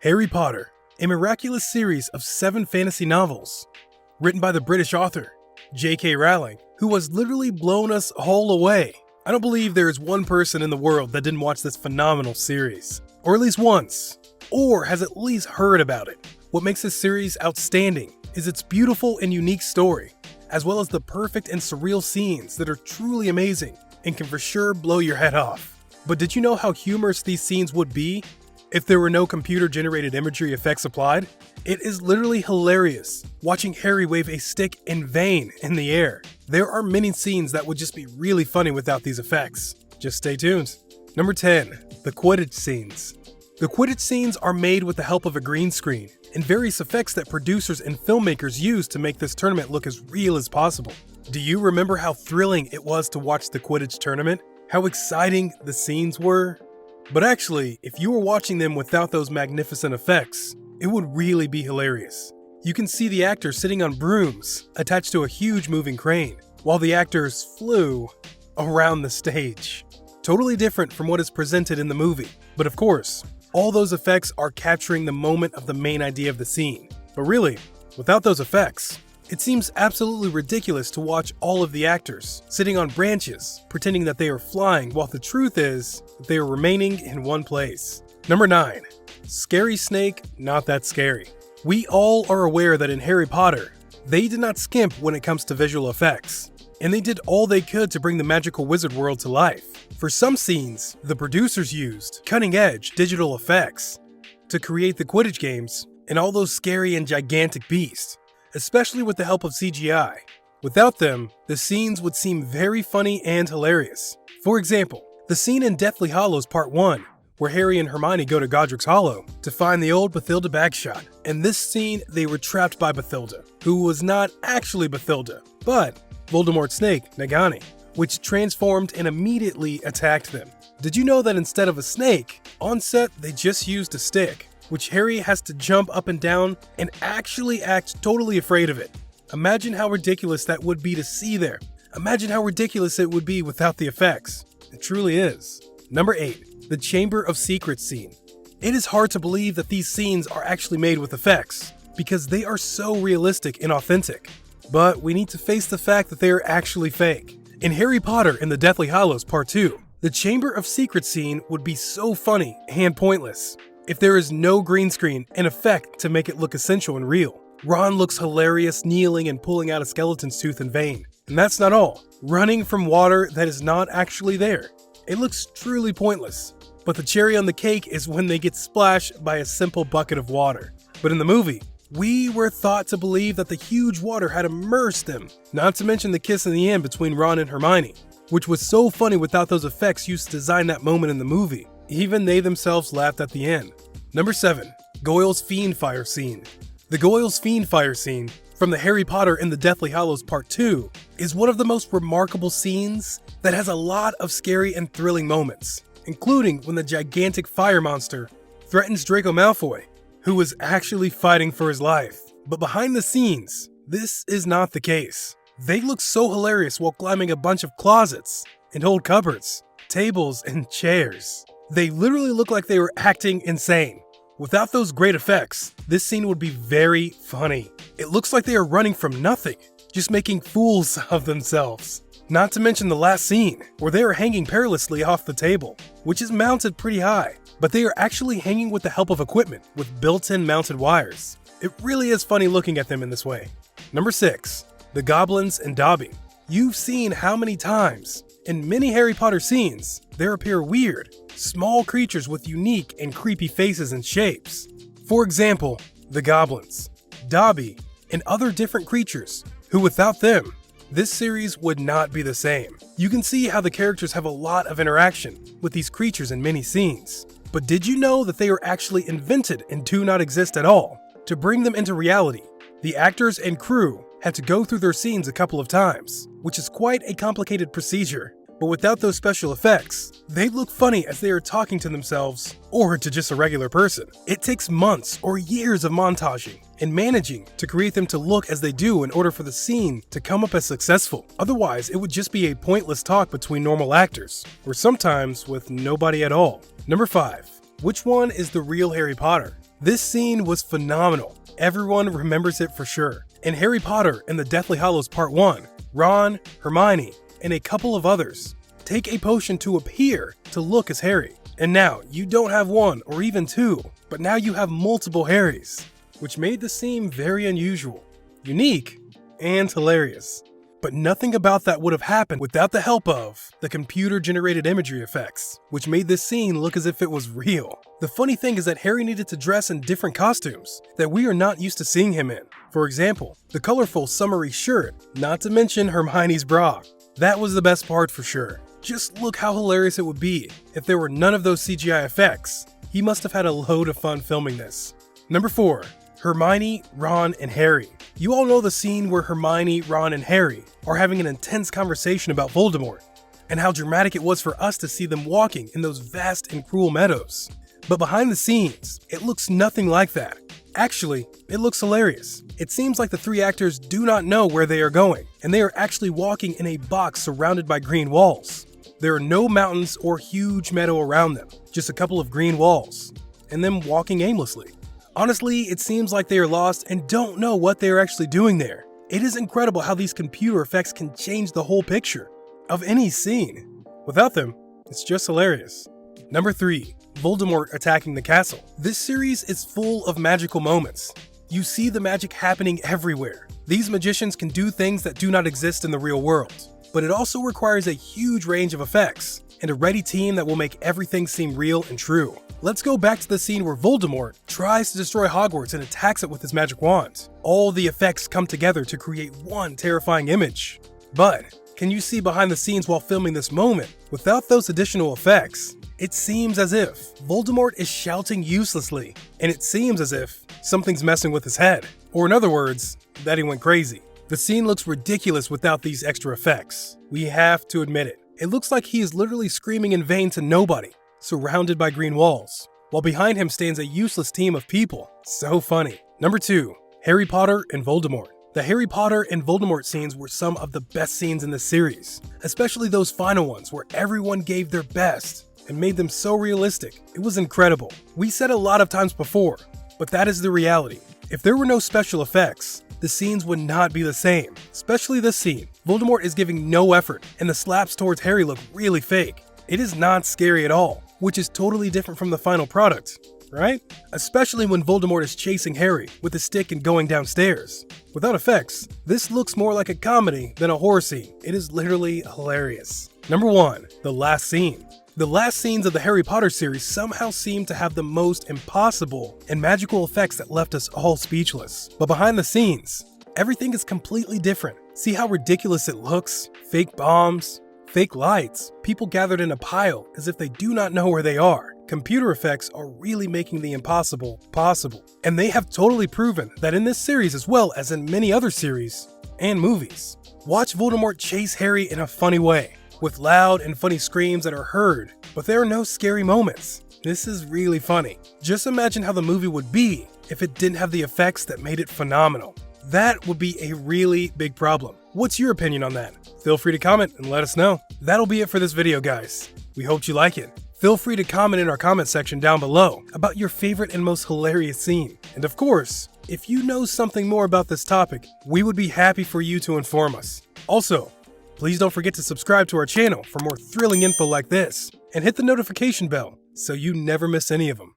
Harry Potter, a miraculous series of 7 fantasy novels, written by the British author, J.K. Rowling, who has literally blown us all away. I don't believe there is one person in the world that didn't watch this phenomenal series, or at least once, or has at least heard about it. What makes this series outstanding is its beautiful and unique story, as well as the perfect and surreal scenes that are truly amazing and can for sure blow your head off. But did you know how humorous these scenes would be if there were no computer-generated imagery effects applied? It is literally hilarious watching Harry wave a stick in vain in the air. There are many scenes that would just be really funny without these effects. Just stay tuned. Number 10. The Quidditch scenes. The Quidditch scenes are made with the help of a green screen and various effects that producers and filmmakers use to make this tournament look as real as possible. Do you remember how thrilling it was to watch the Quidditch tournament? How exciting the scenes were? But actually, if you were watching them without those magnificent effects, it would really be hilarious. You can see the actors sitting on brooms attached to a huge moving crane, while the actors flew around the stage. Totally different from what is presented in the movie. But of course, all those effects are capturing the moment of the main idea of the scene. But really, without those effects, it seems absolutely ridiculous to watch all of the actors sitting on branches, pretending that they are flying, while the truth is that they are remaining in one place. Number 9. Scary Snake, Not That Scary. We all are aware that in Harry Potter, they did not skimp when it comes to visual effects, and they did all they could to bring the magical wizard world to life. For some scenes, the producers used cutting-edge digital effects to create the Quidditch games and all those scary and gigantic beasts, especially with the help of CGI. Without them, the scenes would seem very funny and hilarious. For example, the scene in Deathly Hallows Part 1, where Harry and Hermione go to Godric's Hollow to find the old Bathilda Bagshot. In this scene, they were trapped by Bathilda, who was not actually Bathilda, but Voldemort's snake, Nagini, which transformed and immediately attacked them. Did you know that instead of a snake, on set they just used a stick, which Harry has to jump up and down and actually act totally afraid of it? Imagine how ridiculous that would be to see there. Imagine how ridiculous it would be without the effects. It truly is. Number 8. The Chamber of Secrets scene. It is hard to believe that these scenes are actually made with effects, because they are so realistic and authentic. But we need to face the fact that they are actually fake. In Harry Potter and the Deathly Hallows Part 2, the Chamber of Secrets scene would be so funny and pointless if there is no green screen and effect to make it look essential and real. Ron looks hilarious kneeling and pulling out a skeleton's tooth in vain. And that's not all. Running from water that is not actually there. It looks truly pointless. But the cherry on the cake is when they get splashed by a simple bucket of water. But in the movie, we were thought to believe that the huge water had immersed them. Not to mention the kiss in the end between Ron and Hermione, which was so funny without those effects used to design that moment in the movie. Even they themselves laughed at the end. Number 7. Goyle's Fiendfire scene. The Goyle's Fiendfire scene from the Harry Potter and the Deathly Hallows Part 2 is one of the most remarkable scenes that has a lot of scary and thrilling moments, including when the gigantic fire monster threatens Draco Malfoy, who was actually fighting for his life. But behind the scenes, this is not the case. They look so hilarious while climbing a bunch of closets and old cupboards, tables, and chairs. They literally look like they were acting insane. Without those great effects, this scene would be very funny. It looks like they are running from nothing, just making fools of themselves. Not to mention the last scene, where they are hanging perilously off the table, which is mounted pretty high, but they are actually hanging with the help of equipment with built-in mounted wires. It really is funny looking at them in this way. Number 6. The Goblins and Dobby. You've seen how many times, in many Harry Potter scenes, there appear weird, small creatures with unique and creepy faces and shapes. For example, the goblins, Dobby, and other different creatures, who without them, this series would not be the same. You can see how the characters have a lot of interaction with these creatures in many scenes. But did you know that they are actually invented and do not exist at all? To bring them into reality, the actors and crew had to go through their scenes a couple of times, which is quite a complicated procedure. But without those special effects, they look funny as they are talking to themselves or to just a regular person. It takes months or years of montaging and managing to create them to look as they do in order for the scene to come up as successful. Otherwise, it would just be a pointless talk between normal actors, or sometimes with nobody at all. Number 5. Which one is the real Harry Potter? This scene was phenomenal. Everyone remembers it for sure. In Harry Potter and the Deathly Hallows Part 1, Ron, Hermione, and a couple of others take a potion to appear to look as Harry. And now, you don't have one or even two, but now you have multiple Harrys, which made the scene very unusual, unique, and hilarious. But nothing about that would have happened without the help of the computer-generated imagery effects, which made this scene look as if it was real. The funny thing is that Harry needed to dress in different costumes that we are not used to seeing him in. For example, the colorful summery shirt, not to mention Hermione's bra. That was the best part for sure. Just look how hilarious it would be if there were none of those CGI effects. He must have had a load of fun filming this. Number 4. Hermione, Ron, and Harry. You all know the scene where Hermione, Ron, and Harry are having an intense conversation about Voldemort, and how dramatic it was for us to see them walking in those vast and cruel meadows. But behind the scenes, it looks nothing like that. Actually, it looks hilarious. It seems like the three actors do not know where they are going, and they are actually walking in a box surrounded by green walls. There are no mountains or huge meadow around them, just a couple of green walls, and them walking aimlessly. Honestly, it seems like they are lost and don't know what they are actually doing there. It is incredible how these computer effects can change the whole picture of any scene. Without them, it's just hilarious. Number 3. Voldemort attacking the castle. This series is full of magical moments. You see the magic happening everywhere. These magicians can do things that do not exist in the real world, but it also requires a huge range of effects and a ready team that will make everything seem real and true. Let's go back to the scene where Voldemort tries to destroy Hogwarts and attacks it with his magic wand. All the effects come together to create one terrifying image. But can you see behind the scenes while filming this moment? Without those additional effects, it seems as if Voldemort is shouting uselessly, and it seems as if something's messing with his head. Or in other words, that he went crazy. The scene looks ridiculous without these extra effects. We have to admit it. It looks like he is literally screaming in vain to nobody, surrounded by green walls, while behind him stands a useless team of people. So funny. Number 2. Harry Potter and Voldemort. The Harry Potter and Voldemort scenes were some of the best scenes in this series, especially those final ones where everyone gave their best and made them so realistic. It was incredible. We said a lot of times before, but that is the reality. If there were no special effects, the scenes would not be the same, especially this scene. Voldemort is giving no effort, and the slaps towards Harry look really fake. It is not scary at all, which is totally different from the final product, right? Especially when Voldemort is chasing Harry with a stick and going downstairs. Without effects, this looks more like a comedy than a horror scene. It is literally hilarious. Number 1. The last scene. The last scenes of the Harry Potter series somehow seem to have the most impossible and magical effects that left us all speechless. But behind the scenes, everything is completely different. See how ridiculous it looks? Fake bombs, fake lights, people gathered in a pile as if they do not know where they are. Computer effects are really making the impossible possible. And they have totally proven that in this series as well as in many other series and movies. Watch Voldemort chase Harry in a funny way, with loud and funny screams that are heard, but there are no scary moments. This is really funny. Just imagine how the movie would be if it didn't have the effects that made it phenomenal. That would be a really big problem. What's your opinion on that? Feel free to comment and let us know. That'll be it for this video, guys. We hope you like it. Feel free to comment in our comment section down below about your favorite and most hilarious scene. And of course, if you know something more about this topic, we would be happy for you to inform us. Also, please don't forget to subscribe to our channel for more thrilling info like this, and hit the notification bell so you never miss any of them.